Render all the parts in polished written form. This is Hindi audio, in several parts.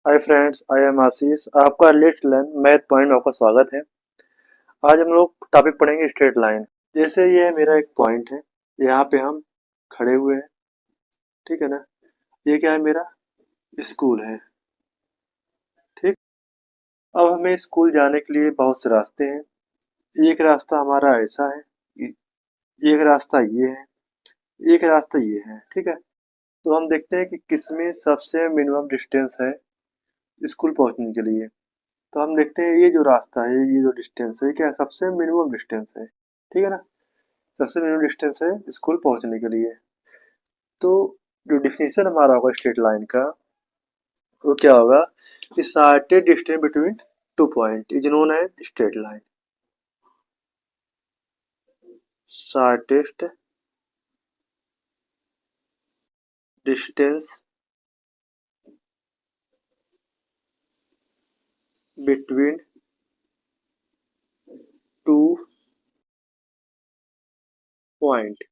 हाय फ्रेंड्स, आई एम आशीष। आपका लेट्स लर्न मैथ पॉइंट में आपका स्वागत है। आज हम लोग टॉपिक पढ़ेंगे स्ट्रेट लाइन। जैसे ये मेरा एक पॉइंट है, यहाँ पे हम खड़े हुए हैं, ठीक है ना। ये क्या है, मेरा स्कूल है, ठीक। अब हमें स्कूल जाने के लिए बहुत से रास्ते हैं। एक रास्ता हमारा ऐसा है, एक रास्ता ये है, एक रास्ता ये है, ठीक है। तो हम देखते हैं कि किसमें सबसे मिनिमम डिस्टेंस है स्कूल पहुंचने के लिए। तो हम देखते हैं ये जो रास्ता है, ये जो डिस्टेंस है, क्या है, सबसे मिनिमम डिस्टेंस है, ठीक है ना। सबसे मिनिमम डिस्टेंस है स्कूल पहुंचने के लिए। तो जो डिफिनेशन हमारा होगा स्ट्रेट लाइन का, वो क्या होगा कि shortest distance between two point is known as straight line. Shortest distance between two point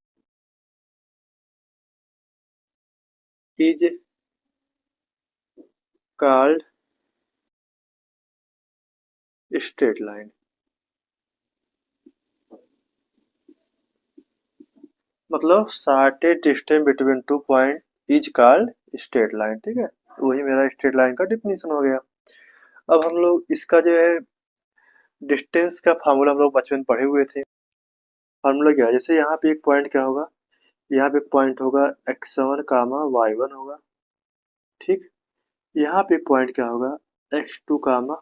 is called straight line. मतलब shortest distance between two point is called straight line, ठीक है। वही मेरा स्ट्रेट लाइन का डिफिनेशन हो गया। अब हम लोग इसका जो है डिस्टेंस का फार्मूला हम लोग बचपन में पढ़े हुए थे। फार्मूला क्या है, जैसे यहाँ पे एक पॉइंट क्या होगा, यहाँ पे पॉइंट होगा x1 कामा y1 होगा, ठीक। यहाँ पे पॉइंट क्या होगा, x2 कामा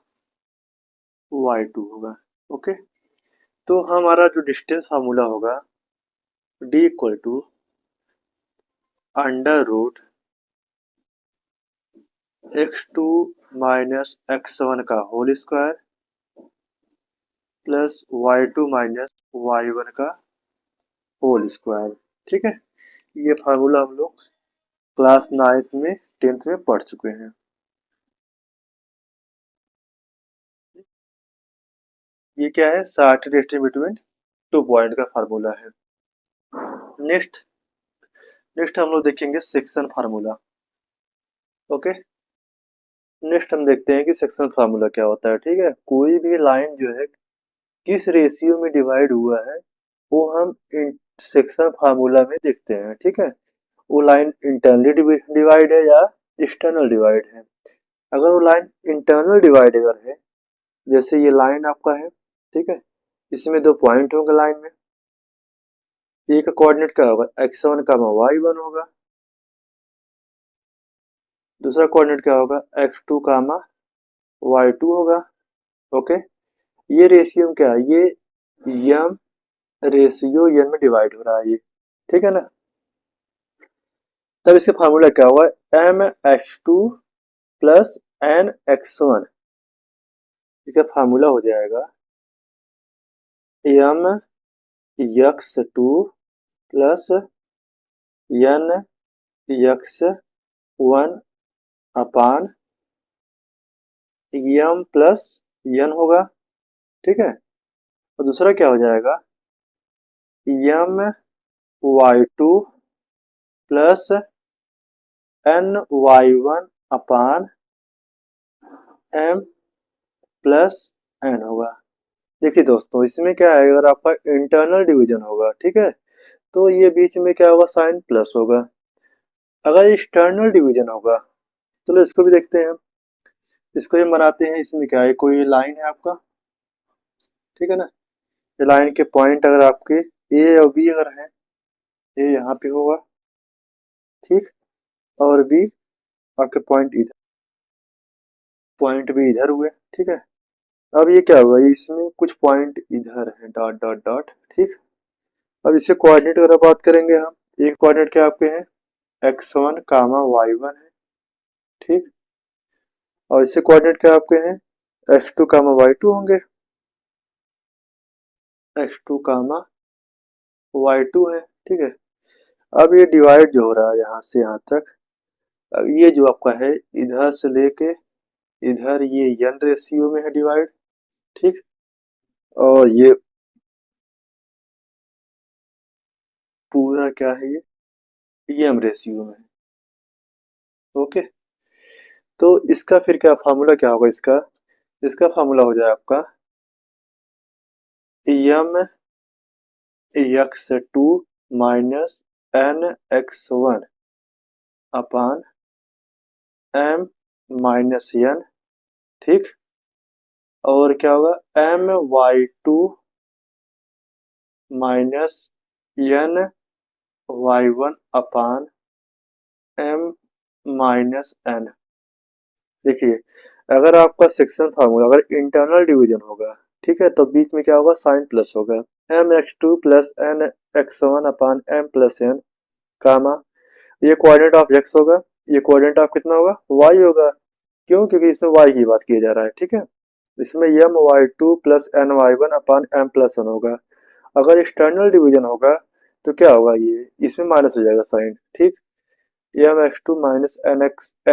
y2 होगा, ओके। तो हमारा जो डिस्टेंस फार्मूला होगा d equal to under root x2 minus x1 का whole square plus y2 minus y1 का होल स्क्वायर, ठीक है। ये फार्मूला हम लोग क्लास 9th में 10th में पढ़ चुके हैं। ये क्या है, shortest distance between two point का फार्मूला है। नेक्स्ट नेक्स्ट हम लोग देखेंगे सेक्शन फार्मूला, ओके। नेक्स्ट हम देखते हैं कि सेक्शन फार्मूला क्या होता है, ठीक है। कोई भी लाइन जो है किस रेशियो में डिवाइड हुआ है, वो हम सेक्शन फार्मूला में देखते हैं, ठीक है। वो लाइन इंटरनली डिवाइड है या एक्सटर्नल डिवाइड है। अगर वो लाइन इंटरनल डिवाइड अगर है, जैसे ये लाइन आपका है, ठीक है, इसमें दो पॉइंट होंगे लाइन में। एक का कोऑर्डिनेट क्या होगा, x1 का y1 होगा, दूसरा कोऑर्डिनेट क्या होगा, x2 कामा y2 होगा, ओके। ये रेशियो क्या है, ये यम रेशियो एन में डिवाइड हो रहा है ये, ठीक है ना। तब इसका फार्मूला क्या होगा, M x two plus N x one. इसका फार्मूला हो जाएगा M x two plus N x one upon M plus N होगा, ठीक है। और दूसरा क्या हो जाएगा, M Y two plus N Y one upon M plus N होगा। देखिए दोस्तों, इसमें क्या है, अगर आपका इंटरनल डिवीजन होगा, ठीक है, तो ये बीच में क्या होगा, साइन प्लस होगा। अगर एक्सटर्नल डिवीजन होगा, चलो इसको भी देखते हैं हम। इसको हम बनाते हैं, इसमें क्या है, कोई लाइन है आपका, ठीक है ना। ये लाइन के पॉइंट अगर आपके ए और बी अगर हैं, ए यहाँ पे होगा, ठीक, और बी आपके पॉइंट इधर, पॉइंट भी इधर हुए, ठीक है। अब ये क्या हुआ, इसमें कुछ पॉइंट इधर है, डॉट डॉट डॉट, ठीक। अब इसे कोऑर्डिनेट अगर बात करेंगे हम, एक कोऑर्डिनेट क्या आपके हैं, x1 कामा y1 है, ठीक। और इससे कोऑर्डिनेट क्या आपके हैं, x2 कामा y2 होंगे, x2 कामा y2 है, ठीक है। अब ये डिवाइड जो हो रहा है यहाँ से यहाँ तक, अब ये जो आपका है इधर से लेके इधर, ये n रेशियो में है डिवाइड, ठीक। और ये पूरा क्या है, ये m रेशियो में है, ओके। तो इसका फिर क्या फार्मूला क्या होगा इसका? इसका फार्मूला हो जाए आपका m x two minus N x one upon M minus n, ठीक। और क्या होगा m Y two minus N Y one upon M minus n. देखिए, अगर आपका सेक्शन फार्मूला अगर इंटरनल डिवीजन होगा, ठीक है, तो बीच में क्या होगा साइन प्लस होगा, M x two plus N x one upon M plus n comma, ये कोऑर्डिनेट ऑफ एक्स होगा, ये कोऑर्डिनेट ऑफ कितना होगा वाई होगा। क्यों? क्योंकि इसमें वाई की बात की जा रहा है, ठीक है। इसमें M Y two plus N Y one upon M plus one होगा। अगर एक्सटर्नल डिवीजन होगा तो क्या होगा, ये इसमें माइनस हो जाएगा साइन, ठीक। M x two minus N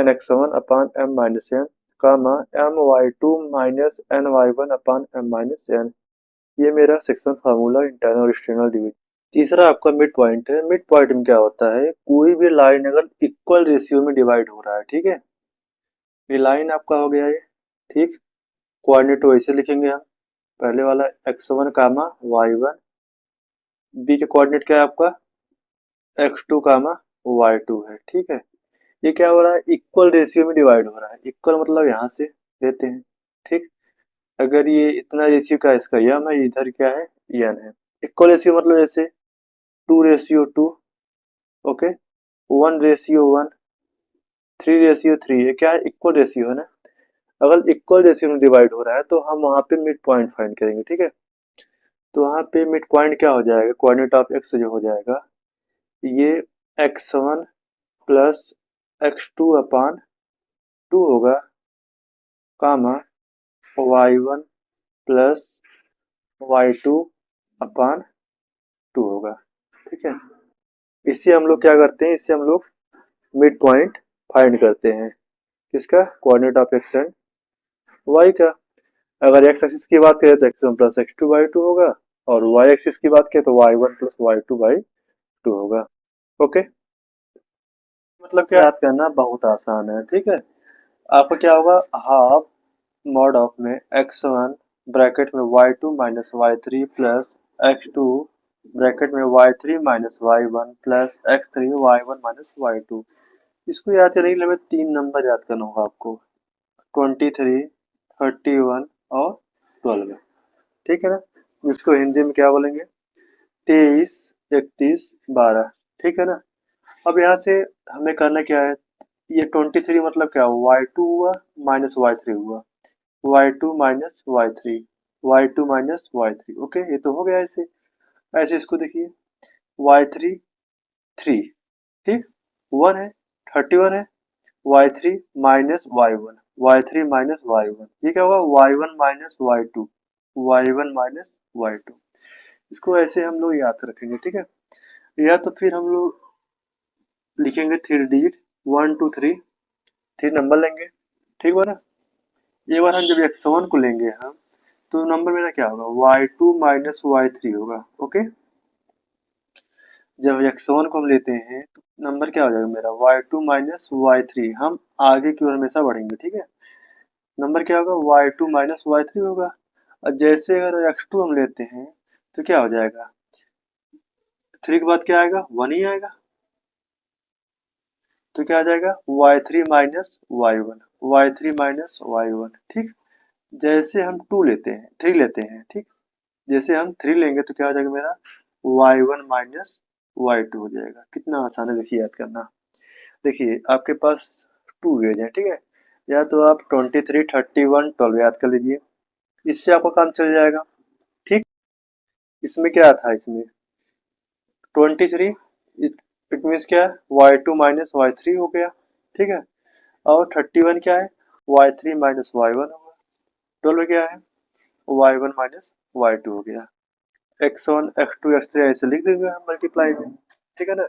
x one upon M minus N comma M Y two minus N Y one upon M minus N. ये मेरा सेक्शन फार्मूला इंटरनल और एक्सटर्नल डिवीजन। तीसरा आपका मिड पॉइंट है। मिड पॉइंट में क्या होता है, कोई भी लाइन अगर इक्वल रेशियो में डिवाइड हो रहा है, ठीक है, ये लाइन आपका हो गया ये, ठीक। कोऑर्डिनेट वैसे लिखेंगे हम, पहले वाला X one comma Y one, B के कोऑर्डिनेट क्या है आपका X two comma Y two है, ठीक है। ये क्या हो रहा है इक्वल रेशियो में डिवाइड हो रहा है। इक्वल मतलब यहाँ से लेते हैं, ठीक। अगर ये इतना रेशियो का इसका यम है, इधर क्या है यन है। इक्वल रेशियो मतलब जैसे 2:2, ओके, 1:1, 3:3, ये क्या है इक्वल रेशियो है ना। अगर इक्वल रेशियो में डिवाइड हो रहा है तो हम वहां पे मिड पॉइंट फाइंड करेंगे, ठीक है। तो वहां पे मिड पॉइंट क्या हो जाएगा, कोऑर्डिनेट ऑफ एक्स जो हो जाएगा ये x one plus x two upon two होगा comma Y one plus Y two upon two होगा, ठीक है। इससे हम लोग क्या करते हैं, इससे हम लोग मिड पॉइंट फाइंड करते हैं, किसका coordinate of X and Y का। अगर एक्स एक्सिस की बात करें तो X one plus x two by two होगा, और वाई एक्सिस की बात करें तो Y one plus Y two by two होगा, ओके। मतलब क्या याद करना बहुत आसान है, ठीक है। आपका क्या होगा हाफ मॉड ऑफ में एक्स वन ब्रैकेट में y two minus Y three plus x two bracket में y three minus Y one plus x three y one minus Y two. इसको याद करने के लिए हमें 3 नंबर याद करना होगा आपको, 23, 31 और 12, ठीक है ना। जिसको हिंदी में क्या बोलेंगे 23, 31, 12, ठीक है ना। अब यहाँ से हमें करना क्या है, ये 23 मतलब क्या हुआ वाई टू हुआ माइनस वाई थ्री हुआ, Y two minus Y three, Y two minus Y three, okay, ये तो हो गया ऐसे। ऐसे इसको देखिए वाई थ्री थ्री, ठीक, 1 है, 31 है, Y three minus Y one, Y three minus Y one, ये क्या होगा Y one minus Y two, Y one minus Y two. इसको ऐसे हम लोग याद रखेंगे, ठीक है। या तो फिर हम लोग लिखेंगे 3 डिजिट 1 2 3, 3 नंबर लेंगे, ठीक है ना। ये बार हम जब एक्स वन को लेंगे हम तो नंबर मेरा क्या होगा Y two minus Y three होगा, ओके। जब एक्स वन को हम लेते हैं तो नंबर क्या हो जाएगा मेरा Y two minus Y three. हम आगे की ओर हमेशा बढ़ेंगे, ठीक है। नंबर क्या होगा Y two minus Y three होगा। और जैसे अगर एक्स टू हम लेते हैं तो क्या हो जाएगा, थ्री के बाद क्या आएगा वन ही आएगा, तो क्या आ जाएगा Y three minus Y one, Y three minus Y one, ठीक। जैसे हम टू लेते हैं थ्री लेते हैं, ठीक, जैसे हम थ्री लेंगे तो क्या हो जाएगा मेरा Y one minus Y two हो जाएगा। कितना आसान है देखिए याद करना। देखिए आपके पास टू वेज है, ठीक है, या तो आप 23, 31, 12 याद कर लीजिए, इससे आपका काम चल जाएगा, ठीक। इसमें क्या था, इसमें 23 इट मीन्स क्या है Y two minus Y three हो गया, ठीक है। और 31 क्या है Y three minus Y one होगा, 12 क्या है Y one minus Y two हो गया। X one X two X three ऐसे लिख देंगे हम मल्टीप्लाई में, ठीक है ना।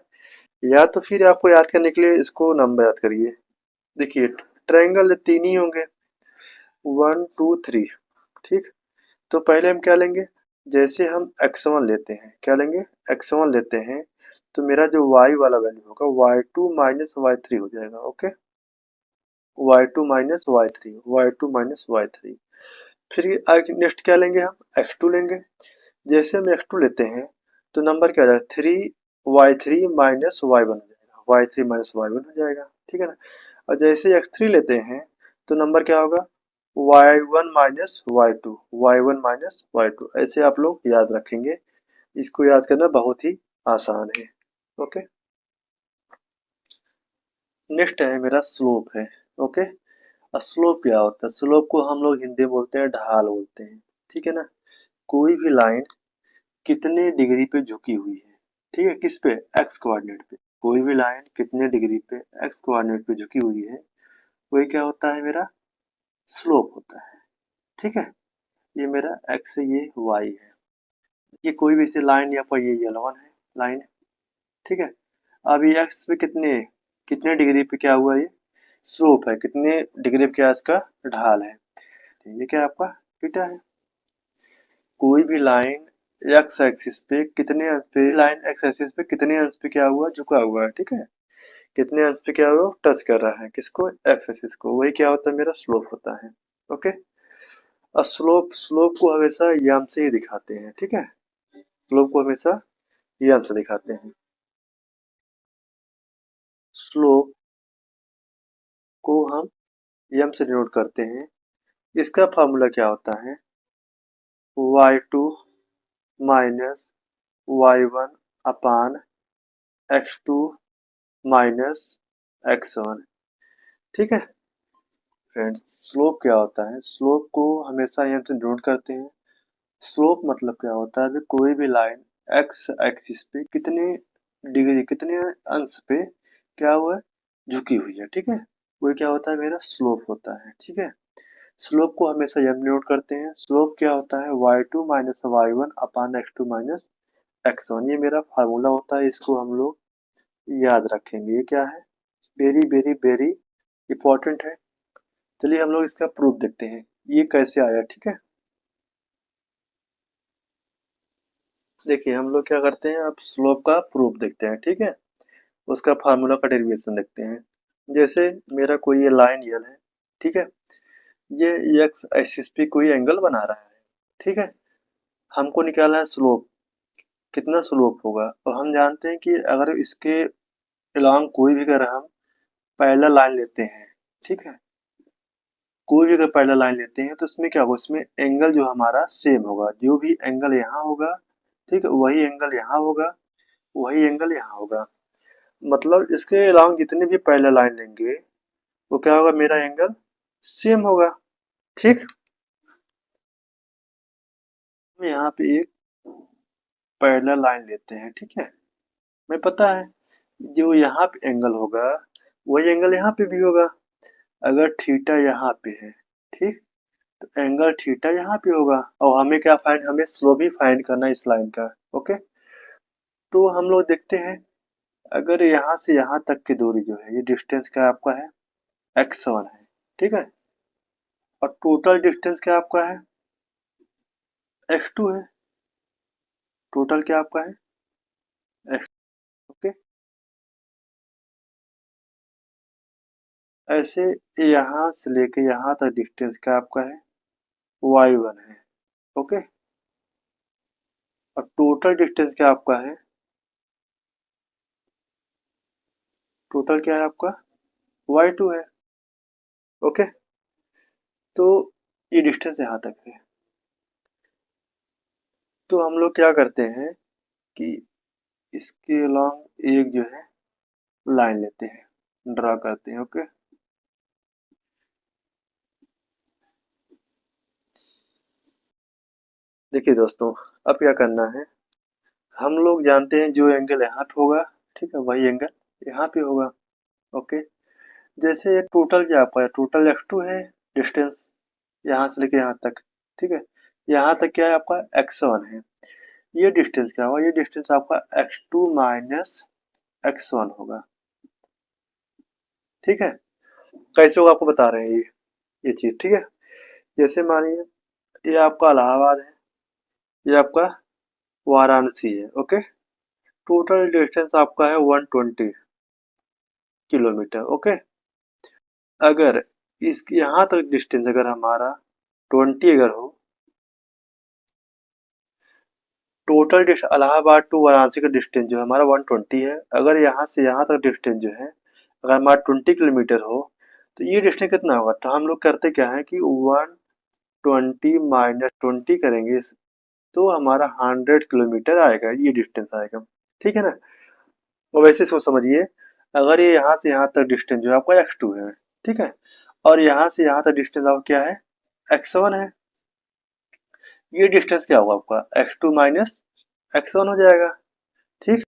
या तो फिर आपको याद करने के लिए इसको नंबर याद करिए। देखिए ट्रायंगल तीन ही होंगे 1 2 3, ठीक। तो पहले हम क्या लेंगे, जैसे हम एक्स वन लेते हैं क्या लेंगे एक्स वन लेते हैं तो मेरा जो वाई वाला वैल्यू होगा Y two minus Y three हो जाएगा, ओके। y2 माइनस y3 फिर आगे नेक्स्ट क्या लेंगे हम x2 लेंगे। जैसे हम x2 लेते हैं तो नंबर क्या आ जाएगा 3y3 माइनस y1 हो जाएगा, y3 माइनस y1 हो जाएगा, ठीक है ना। और जैसे x3 लेते हैं तो नंबर क्या होगा y1 माइनस y2 ऐसे आप लोग याद रखेंगे। इसको याद करना बहुत ही आसान है। ओके, नेक्स्ट है मेरा स्लोप है। ओके, स्लोप क्या होता है? स्लोप को हम लोग हिंदी में बोलते हैं, ढाल बोलते हैं, ठीक है ना। कोई भी लाइन कितने डिग्री पे झुकी हुई है, ठीक है, किस पे, एक्स कोऑर्डिनेट पे। कोई भी लाइन कितने डिग्री पे एक्स कोऑर्डिनेट पे झुकी हुई है वही क्या होता है मेरा स्लोप होता है, ठीक है। ये मेरा एक्स है, ये वाई है, ये कोई भी ऐसी लाइन यहाँ पर ये L1 है लाइन, ठीक है। अब ये एक्स पे कितने कितने डिग्री पे क्या हुआ, ये स्लोप है, कितने डिग्री पे क्या इसका ढाल है, ये क्या आपका थीटा है। कोई भी लाइन एक्स एक्सिस पे कितने अंश पे, लाइन एक्स एक्सिस पे कितने अंश पे क्या हुआ, झुका हुआ है, ठीक है। कितने अंश पे क्या हुआ, टच कर रहा है किसको, एक्स एक्सिस को, वही क्या होता है मेरा स्लोप होता है। ओके, और स्लोप स्लोप को हमेशा यम से ही दिखाते हैं, ठीक है। स्लोप को हमेशा यम से दिखाते हैं। स्लोप को हम यम से डिनोट करते हैं। इसका फार्मूला क्या होता है y2 minus y1 upon x2 minus x1, ठीक है। फ्रेंड्स, स्लोप क्या होता है, स्लोप को हमेशा यहाँ से डिनोट करते हैं। स्लोप मतलब क्या होता है, कोई भी लाइन एक्स एक्सिस पे कितने डिग्री कितने अंश पे क्या हुआ है, झुकी हुई है, ठीक है। वो क्या होता है मेरा स्लोप होता है, ठीक है। स्लोप को हमेशा यम डिनोट करते हैं। स्लोप क्या होता है y2 minus y1 upon x2 minus x1, ये मेरा फार्मूला होता है, इसको हम लोग याद रखेंगे। ये क्या है, वेरी वेरी वेरी इंपॉर्टेंट है। चलिए हम लोग इसका प्रूफ देखते हैं ये कैसे आया, ठीक है। देखिए हम लोग क्या करते हैं, अब स्लोप का प्रूफ देखते हैं, ठीक है। उसका फार्मूला का डेरिवेशन देखते हैं। जैसे मेरा कोई ये लाइन यल है, ठीक है, ये एक्स एक्सिस पे कोई एंगल बना रहा है, ठीक है। हमको निकालना है स्लोप, कितना स्लोप होगा। और हम जानते हैं कि अगर इसके अलॉन्ग कोई भी अगर हम पैरेलल लाइन लेते हैं, ठीक है, कोई भी अगर पैरेलल लाइन लेते हैं तो उसमें क्या होगा, उसमें एंगल जो हमारा सेम होगा। जो भी एंगल यहाँ होगा, ठीक है, वही एंगल यहाँ होगा, वही एंगल यहाँ होगा। मतलब इसके अलॉन्ग जितने भी पैरेलल लाइन लेंगे वो क्या होगा, मेरा एंगल सेम होगा, ठीक। हम यहाँ पे एक पैरेलल लाइन लेते हैं, ठीक है। हमें पता है जो यहाँ पे एंगल होगा वही एंगल यहाँ पे भी होगा। अगर थीटा यहाँ पे है, ठीक, तो एंगल थीटा यहाँ पे होगा। और हमें क्या फाइंड, हमें स्लोप भी फाइंड करना है इस लाइन का। ओके, तो हम लोग देखते हैं अगर यहाँ से यहाँ तक की दूरी जो है, ये डिस्टेंस क्या आपका है x1 है, ठीक है। और टोटल डिस्टेंस क्या आपका है x2 है। टोटल क्या आपका है x, ओके। ऐसे यहाँ से लेके यहाँ तक डिस्टेंस क्या आपका है y1 है, ओके। और टोटल डिस्टेंस क्या आपका है, टोटल क्या है आपका y2 है, ओके। तो ये डिस्टेंस यहाँ तक है। तो हम लोग क्या करते हैं कि इसके अलॉन्ग एक जो है लाइन लेते हैं, ड्रा करते हैं, ओके। देखिए दोस्तों, अब क्या करना है, हम लोग जानते हैं जो एंगल यहाँ पे होगा, ठीक है, वही एंगल यहाँ पे होगा, ओके। जैसे ये टोटल क्या आपका है, टोटल x2 है डिस्टेंस यहाँ से लेके यहाँ तक, ठीक है। यहाँ तक क्या है आपका x1 है। ये डिस्टेंस क्या होगा, ये डिस्टेंस आपका x2 माइनस x1 होगा, ठीक है। कैसे होगा आपको बता रहे हैं ये चीज, ठीक है। जैसे मानिए ये आपका इलाहाबाद है, ये आपका वाराणसी है, ओके। टोटल डिस्टेंस आपका है 120 किलोमीटर, ओके। अगर इस यहाँ तक डिस्टेंस अगर हमारा 20 अगर हो, टोटल इलाहाबाद टू वाराणसी का डिस्टेंस जो है हमारा 120 है। अगर यहाँ से यहाँ तक डिस्टेंस जो है अगर हमारा 20 किलोमीटर हो, तो ये डिस्टेंस कितना होगा? तो हम लोग करते क्या है कि 120 माइनस 20 करेंगे, तो हमारा 100 किलोमीटर आएगा, ये डिस्टेंस आएगा। ठीक है ना? और वैसे सोच समझिए, अगर ये यहाँ से यहाँ तक डिस्टेंस जो है आपका x2 है, ठीक है, और यहाँ से यहाँ तक डिस्टेंस आपका क्या है? x1 है। ये डिस्टेंस क्या होगा आपका? x2 माइनस x1 हो जाएगा। ठीक,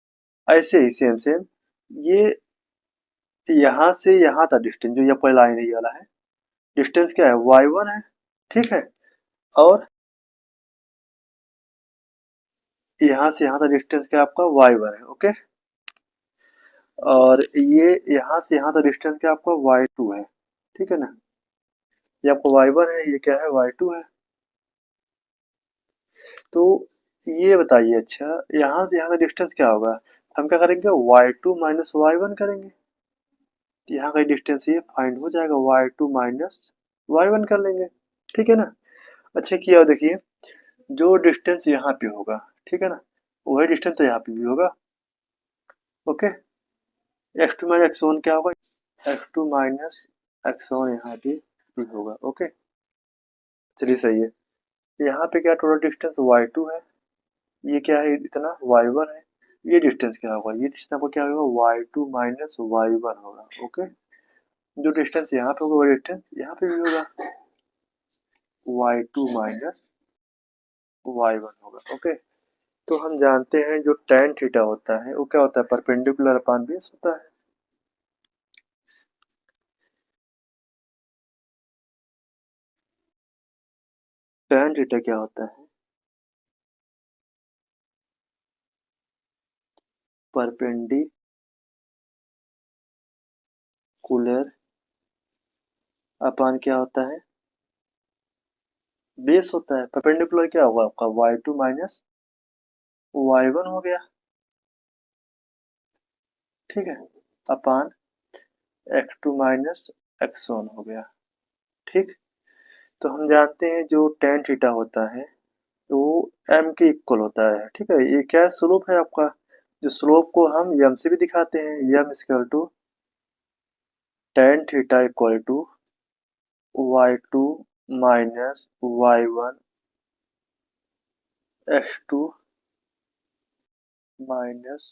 ऐसे ही सेम सेम ये यहाँ से यहाँ तक डिस्टेंस जो ये आपका लाइन है, ये वाला है डिस्टेंस क्या है? y1 है। ठीक है, और यहाँ से यहाँ तक डिस्टेंस क्या है आपका? y1 है। ओके, और ये यहाँ से यहाँ तक डिस्टेंस क्या आपका? y2 है। ठीक है ना? ये आपका y1 है, ये क्या है? y2 है। तो ये बताइए, अच्छा यहाँ से यहाँ का डिस्टेंस क्या होगा? हम क्या करेंगे? y2 माइनस y1 करेंगे, तो यहाँ का डिस्टेंस ये फाइंड हो जाएगा, y2 माइनस y1 कर लेंगे। ठीक है ना? अच्छा किया, देखिए जो डिस्टेंस यहाँ पे होगा, ठीक है ना, वही डिस्टेंस तो यहाँ पे भी होगा। ओके, x2 माइनस x1 क्या होगा? x2 माइनस x1 यहाँ पे भी होगा। ओके, चलिए सही है। यहाँ पे क्या टोटल डिस्टेंस y2 है, ये क्या है? इतना y1 है। ये डिस्टेंस क्या होगा? ये डिस्टेंस आपको क्या होगा? y2 माइनस y1 होगा। ओके, जो डिस्टेंस यहाँ पे होगा वो डिस्टेंस यहाँ पे भी होगा, y2 माइनस y1 होगा। ओके, तो हम जानते हैं जो tan थीटा होता है वो क्या होता है? परपेंडिकुलर अपान बेस होता है। tan थीटा क्या होता है? परपेंडिकुलर अपान क्या होता है? बेस होता है। परपेंडिकुलर क्या होगा आपका? y2 माइनस y1 हो गया। ठीक है, अपान x2 माइनस x1 हो गया। ठीक, तो हम जानते हैं जो tan थीटा होता है तो वो m के इक्वल होता है। ठीक है, ये क्या स्लोप है आपका? जो स्लोप को हम m से भी दिखाते हैं, m equal to tan theta equal to y2 minus y1 x2 minus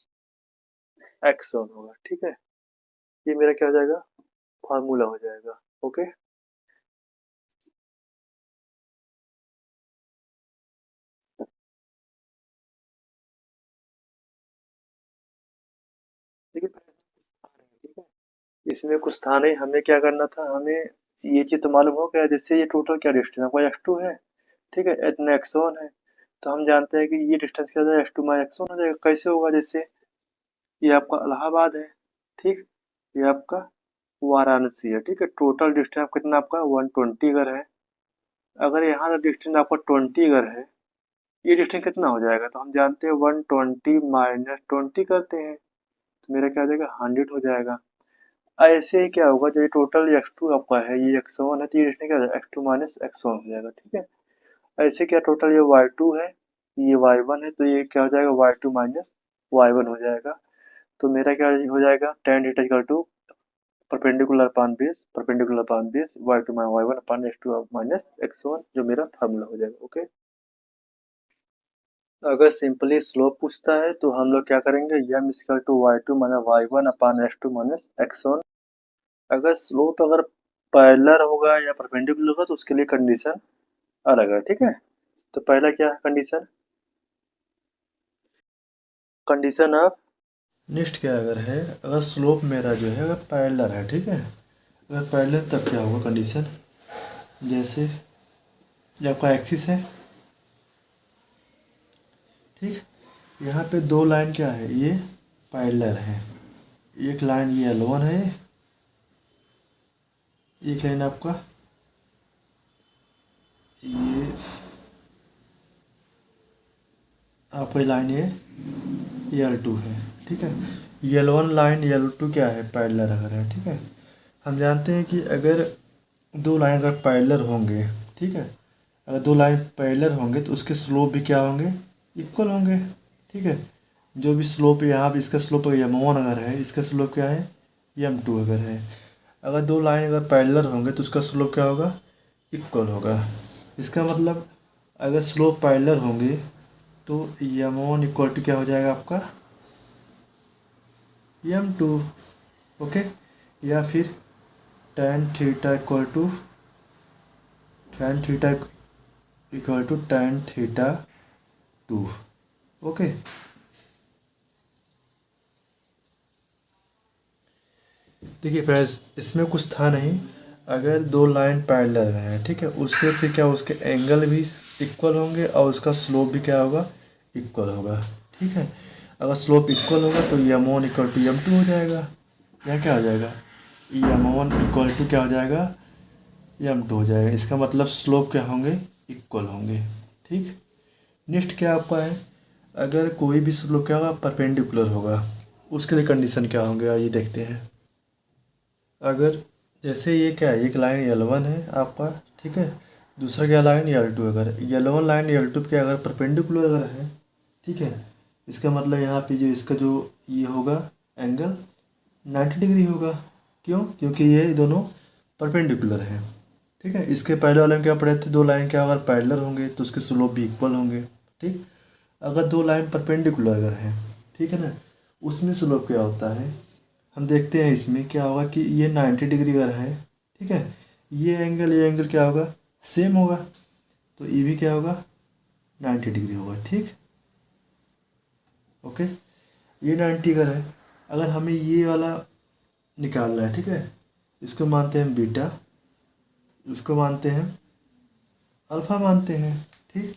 x1 होगा। ठीक है, ये मेरा क्या हो जाएगा? फार्मूला हो जाएगा। ओके, देखिए ठीक है, इसमें कुछ था नहीं, हमें क्या करना था? हमें ये चीज तो मालूम हो गया, जैसे ये टोटल क्या डिस्टेंस आपका x2 है, ठीक है, इतना x1 है, तो हम जानते हैं कि ये डिस्टेंस क्या हो जाएगा? x2 माइनस x1 हो जाएगा। कैसे होगा? जैसे ये आपका इलाहाबाद है, ठीक, ये आपका वाराणसी है। ठीक है, टोटल डिस्टेंस कितना आपका? 120 अगर है, अगर यहाँ का डिस्टेंस आपका 20 अगर है, ये डिस्टेंस कितना हो जाएगा? तो हम जानते हैं 120 माइनस 20 करते हैं, तो मेरा क्या हो जाएगा? 100 हो जाएगा। ऐसे ही क्या होगा, जो ये टोटल x2 आपका है, ये x1 है, तो ये डिस्टेंस क्या हो जाएगा? x2 माइनस x1 हो जाएगा। ठीक है, ऐसे क्या टोटल ये y2 है, ये y1 है, तो ये क्या हो जाएगा? y2 माइनस y1 हो जाएगा। तो मेरा क्या हो जाएगा? tan theta equal to perpendicular upon base y2 minus y1 upon x2 minus x1, जो मेरा फार्मूला हो जाएगा। ओके, अगर सिंपली स्लोप पूछता है तो हम लोग क्या करेंगे? m equal to y2 minus y1 upon x2 minus x1। अगर स्लोप अगर पैरेलल होगा या परपेंडिकुलर होगा तो उसके लिए कंडीशन अलग है। ठीक है, तो पहला क्या है कंडीशन? कंडीशन ऑफ नेक्स्ट क्या अगर है, अगर स्लोप मेरा जो है अगर पैरेलल है, ठीक है, अगर पैरेलल तब क्या होगा कंडीशन? जैसे ये आपका एक्सिस है, ठीक, यहाँ पे दो लाइन क्या है? ये पैरेलल है। एक लाइन ये L1 है, एक लाइन आपका ये आपकी लाइन ये L2 है। ठीक है, L1 लाइन L2 क्या है? पैरेलल अगर है। ठीक है, हम जानते हैं कि अगर दो लाइन अगर पैरेलल होंगे, ठीक है, अगर दो लाइन पैरेलल होंगे तो उसके स्लोप भी क्या होंगे, इक्वल होंगे, ठीक है। जो भी स्लोप यहाँ पे इसका स्लोप m1 अगर है, इसका स्लोप क्या है, m2 अगर है। अगर दो लाइन अगर पैरेलल होंगे तो उसका स्लोप क्या होगा, इक्वल होगा। इसका मतलब अगर स्लोप पैरेलल होंगे तो m1 इक्वल टू क्या हो जाएगा आपका, m2, ओके। या फिर tan theta equal to tan theta equal to tan theta 2, okay. देखिए फ्रेंड्स, इसमें कुछ था नहीं, अगर दो लाइन पैरेलल हैं, ठीक है, उससे फिर क्या उसके एंगल भी इक्वल होंगे और उसका स्लोप भी क्या होगा, इक्वल होगा, ठीक है। अगर स्लोप इक्वल होगा तो m1 इक्वल टू m2 हो जाएगा। यह क्या हो जाएगा, m1 इक्वल टू क्या हो जाएगा, m2 हो जाएगा। इसका मतलब स्लोप क्या होंगे, इक्वल होंगे, ठीक। नेक्स्ट क्या आपका है, अगर कोई भी स्लोप क्या होगा, परपेंडिकुलर होगा, उसके लिए कंडीशन क्या होंगे आइए देखते हैं। अगर जैसे ये क्या है, एक लाइन L1 है आपका, ठीक है, दूसरा क्या लाइन L2, अगर L1 लाइन L2 के अगर परपेंडिकुलर अगर है, ठीक है, इसका मतलब यहाँ पे जो इसका जो ये होगा एंगल 90 डिग्री होगा। क्यों, क्योंकि ये दोनों परपेंडिकुलर हैं, ठीक है। इसके पहले वाले में क्या पढ़े थे, दो लाइन क्या अगर पैरेलल होंगे तो उसके स्लोप भी इक्वल होंगे, ठीक। अगर दो लाइन परपेंडिकुलर अगर हैं, ठीक है ना, उसमें स्लोप क्या होता है, हम देखते हैं इसमें क्या होगा कि ये 90 डिग्री अगर है, ठीक है, ये एंगल क्या होगा, सेम होगा, तो ये भी क्या होगा, 90 डिग्री होगा, ठीक, ओके। ये 90 अगर है, अगर हमें ये वाला निकालना है, ठीक है, इसको मानते हैं बीटा, इसको मानते हैं अल्फ़ा मानते हैं, ठीक।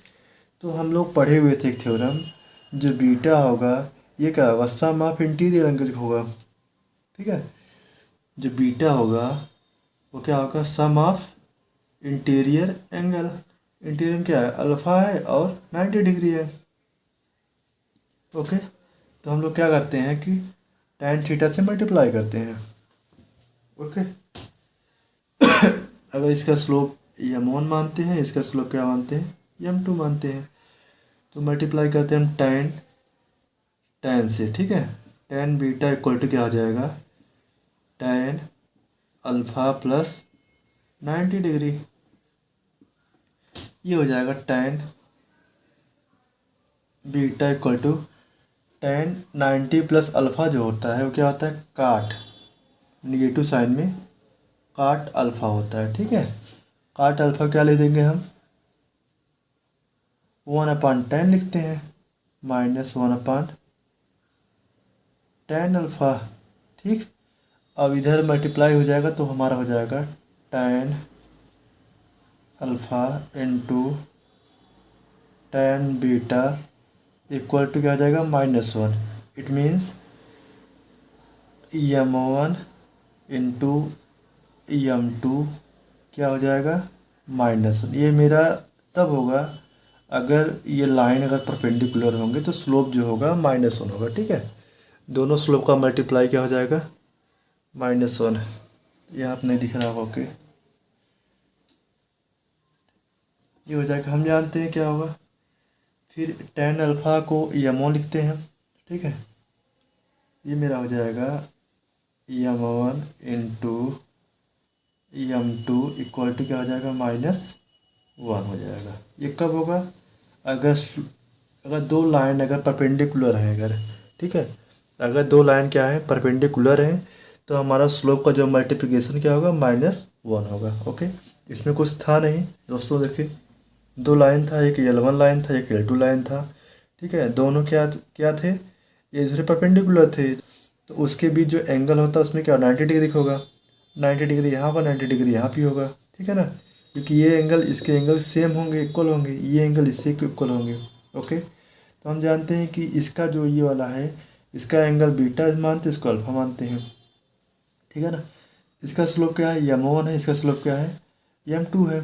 तो हम लोग पढ़े हुए थे एक थ्योरम, जो बीटा होगा ये क्या होगा, सम ऑफ इंटीरियर एंगल होगा, ठीक है। जो बीटा होगा वो क्या होगा, सम ऑफ इंटीरियर एंगल। इंटीरियर में क्या है, अल्फ़ा है और 90 डिग्री है, ओके। तो हम लोग क्या करते हैं कि tan थीटा से मल्टीप्लाई करते हैं, ओके। अगर इसका स्लोप m1 मानते हैं, इसका स्लोप क्या मानते हैं, m2 मानते हैं, तो मल्टीप्लाई करते हैं हम tan से, ठीक है। tan बीटा इक्वल टू क्या हो जाएगा, tan अल्फ़ा प्लस 90 डिग्री, ये हो जाएगा tan beta equal to tan 90 plus alpha जो होता है वो क्या होता है, काट, निगेटिव साइन में काट अल्फ़ा होता है, ठीक है। काट अल्फ़ा क्या ले देंगे हम, 1/10 लिखते हैं, माइनस 1/tan अल्फ़ा, ठीक। अब इधर मल्टीप्लाई हो जाएगा तो हमारा हो जाएगा tan alpha into tan beta equal to क्या हो जाएगा, -1। It means m1 into m2 क्या हो जाएगा, -1। ये मेरा तब होगा अगर ये लाइन अगर परपेंडिकुलर होंगे तो स्लोप जो होगा -1 होगा, ठीक है। दोनों स्लोप का मल्टीप्लाई क्या हो जाएगा, -1। यहाँ पे नहीं दिख रहा होगा, ओके, ये हो जाएगा। हम जानते हैं क्या होगा, फिर tan अल्फ़ा को m1 लिखते हैं, ठीक है। ये मेरा हो जाएगा m1 into m2 equal to क्या हो जाएगा, -1 हो जाएगा। ये कब होगा, अगर अगर दो लाइन अगर परपेंडिकुलर हैं अगर, ठीक है, अगर दो लाइन क्या है, परपेंडिकुलर हैं, तो हमारा स्लोप का जो मल्टीप्लिकेशन क्या होगा, -1 होगा, ओके। इसमें कुछ था नहीं दोस्तों, देखिए दो लाइन था, एक L1 लाइन था, एक L2 लाइन था, ठीक है। दोनों क्या क्या थे, एक दूसरे परपेंडिकुलर थे, तो उसके बीच जो एंगल होता है उसमें क्या 90 डिग्री होगा, 90 डिग्री यहाँ पर, 90 डिग्री यहाँ भी होगा, ठीक है ना, क्योंकि ये एंगल इसके एंगल सेम होंगे, इक्वल होंगे, ये एंगल इससे इक्वल होंगे, ओके। तो हम जानते हैं कि इसका जो ये वाला है, इसका एंगल बीटा मानते हैं, इसको अल्फ़ा मानते हैं, ठीक है ना। इसका स्लोप क्या है, m1 है, इसका स्लोप क्या है, m2 है।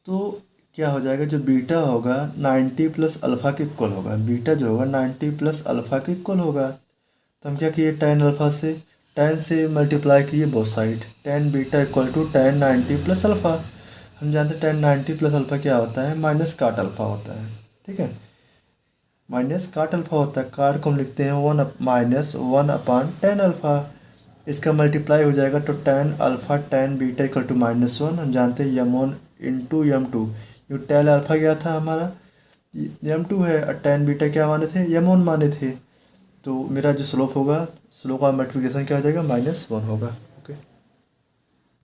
तो क्या हो जाएगा, जो बीटा होगा 90 प्लस अल्फ़ा के इक्वल होगा, बीटा जो होगा 90 प्लस अल्फ़ा के इक्वल होगा। तो हम क्या किए, tan अल्फ़ा से टेन से मल्टीप्लाई कीजिए both side, tan beta equal to tan 90 plus alpha. हम जानते हैं टेन 90 प्लस अल्फ़ा क्या होता है, माइनस काट अल्फ़ा होता है। ठीक है, माइनस काट अल्फ़ा होता है, काट को हम लिखते हैं one minus one upon tan alpha. इसका मल्टीप्लाई हो जाएगा तो tan alpha tan beta equal to -1। हम जानते हैं M one into M two, जो टेन अल्फ़ा क्या था हमारा यम टू है, और टेन बीटा क्या माने थे, यम वन माने थे। तो मेरा जो स्लोप होगा, स्लोप का मल्टीप्लिकेशन क्या हो जाएगा, -1 होगा।